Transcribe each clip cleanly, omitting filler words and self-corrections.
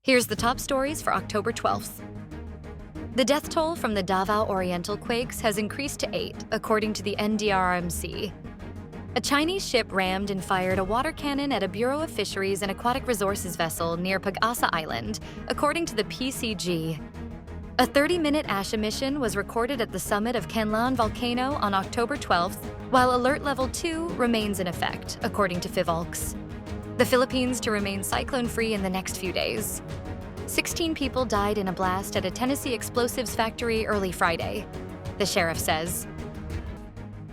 Here's the top stories for October 12th. The death toll from the Davao Oriental quakes has increased to 8, according to the NDRRMC. A Chinese ship rammed and fired a water cannon at a Bureau of Fisheries and Aquatic Resources vessel near Pag-asa Island, according to the PCG. A 30-minute ash emission was recorded at the summit of Kanlaon Volcano on October 12th, while Alert Level 2 remains in effect, according to PHIVOLCS. The Philippines to remain cyclone-free in the next few days. 16 people died in a blast at a Tennessee explosives factory early Friday, the sheriff says.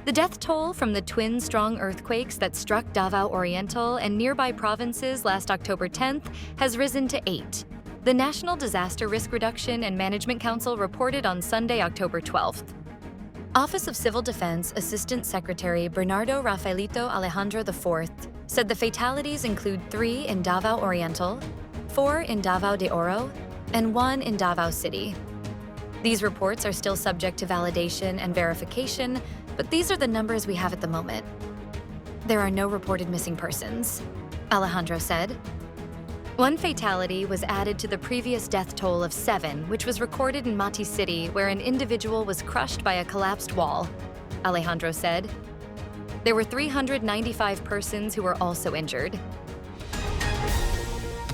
The death toll from the twin strong earthquakes that struck Davao Oriental and nearby provinces last October 10th has risen to 8. The National Disaster Risk Reduction and Management Council reported on Sunday, October 12th. Office of Civil Defense Assistant Secretary Bernardo Rafaelito Alejandro IV said the fatalities include 3 in Davao Oriental, 4 in Davao de Oro, and 1 in Davao City. These reports are still subject to validation and verification, but these are the numbers we have at the moment. There are no reported missing persons, Alejandro said. 1 fatality was added to the previous death toll of 7, which was recorded in Mati City, where an individual was crushed by a collapsed wall, Alejandro said. There were 395 persons who were also injured.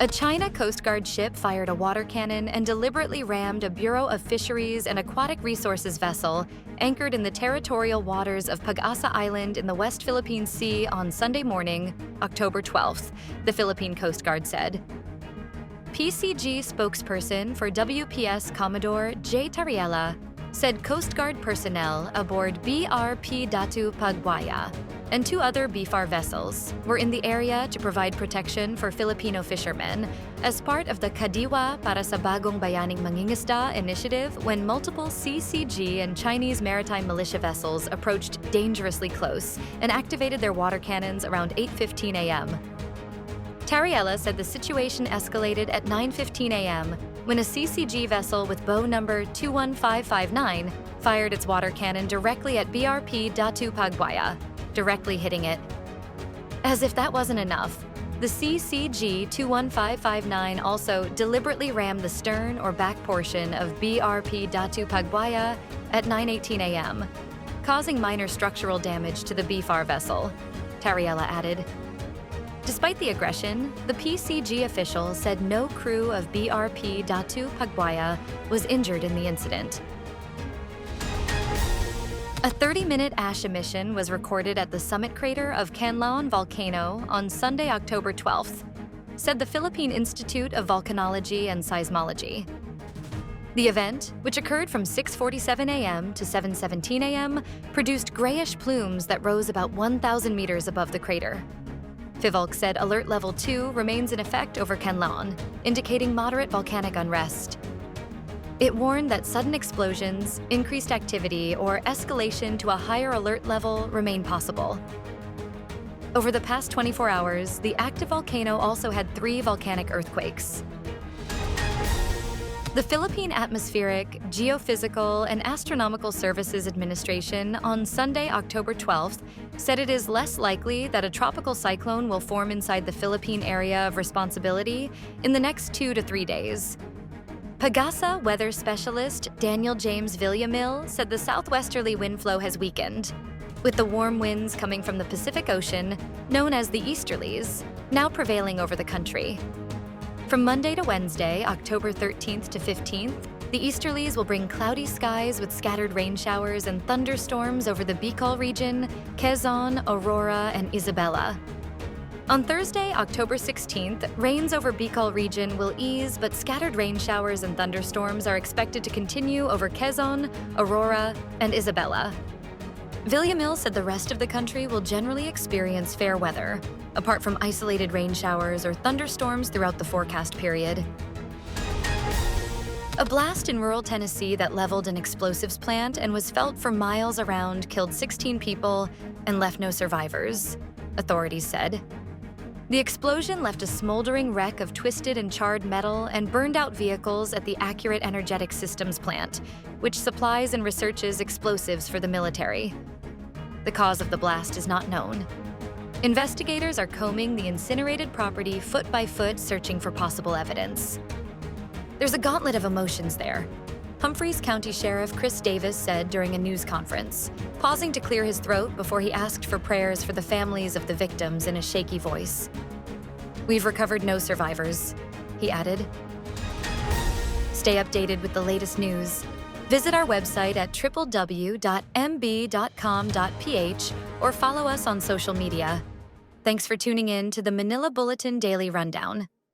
A China Coast Guard ship fired a water cannon and deliberately rammed a Bureau of Fisheries and Aquatic Resources vessel anchored in the territorial waters of Pag-asa Island in the West Philippine Sea on Sunday morning, October 12th, the Philippine Coast Guard said. PCG spokesperson for WPS Commodore J. Tariela said Coast Guard personnel aboard BRP Datu Pagbuaya and 2 other BFAR vessels were in the area to provide protection for Filipino fishermen as part of the Kadiwa para sa Bagong Bayaning Mangingisda initiative when multiple CCG and Chinese maritime militia vessels approached dangerously close and activated their water cannons around 8:15 a.m. Tariela said the situation escalated at 9:15 a.m. when a CCG vessel with bow number 21559 fired its water cannon directly at BRP Datu Pagbuaya, directly hitting it. As if that wasn't enough, the CCG 21559 also deliberately rammed the stern or back portion of BRP Datu Pagbuaya at 9:18 a.m., causing minor structural damage to the BFAR vessel, Tariela added. Despite the aggression, the PCG official said no crew of BRP Datu Pagbuaya was injured in the incident. A 30-minute ash emission was recorded at the summit crater of Kanlaon Volcano on Sunday, October 12th, said the Philippine Institute of Volcanology and Seismology. The event, which occurred from 6:47 a.m. to 7:17 a.m., produced grayish plumes that rose about 1,000 meters above the crater. PHIVOLCS said Alert Level 2 remains in effect over Kanlaon, indicating moderate volcanic unrest. It warned that sudden explosions, increased activity, or escalation to a higher alert level remain possible. Over the past 24 hours, the active volcano also had 3 volcanic earthquakes. The Philippine Atmospheric, Geophysical, and Astronomical Services Administration on Sunday, October 12th, said it is less likely that a tropical cyclone will form inside the Philippine area of responsibility in the next 2 to 3 days. Pag-asa weather specialist Daniel James Villamil said the southwesterly wind flow has weakened, with the warm winds coming from the Pacific Ocean, known as the easterlies, now prevailing over the country. From Monday to Wednesday, October 13th to 15th, the easterlies will bring cloudy skies with scattered rain showers and thunderstorms over the Bicol region, Quezon, Aurora, and Isabela. On Thursday, October 16th, rains over Bicol region will ease, but scattered rain showers and thunderstorms are expected to continue over Quezon, Aurora, and Isabela. Villamil said the rest of the country will generally experience fair weather, apart from isolated rain showers or thunderstorms throughout the forecast period. A blast in rural Tennessee that leveled an explosives plant and was felt for miles around killed 16 people and left no survivors, authorities said. The explosion left a smoldering wreck of twisted and charred metal and burned out vehicles at the Accurate Energetic Systems plant, which supplies and researches explosives for the military. The cause of the blast is not known. Investigators are combing the incinerated property foot by foot, searching for possible evidence. There's a gauntlet of emotions there. Humphreys County Sheriff Chris Davis said during a news conference, pausing to clear his throat before he asked for prayers for the families of the victims in a shaky voice. "We've recovered no survivors," he added. Stay updated with the latest news. Visit our website at www.mb.com.ph or follow us on social media. Thanks for tuning in to the Manila Bulletin Daily Rundown.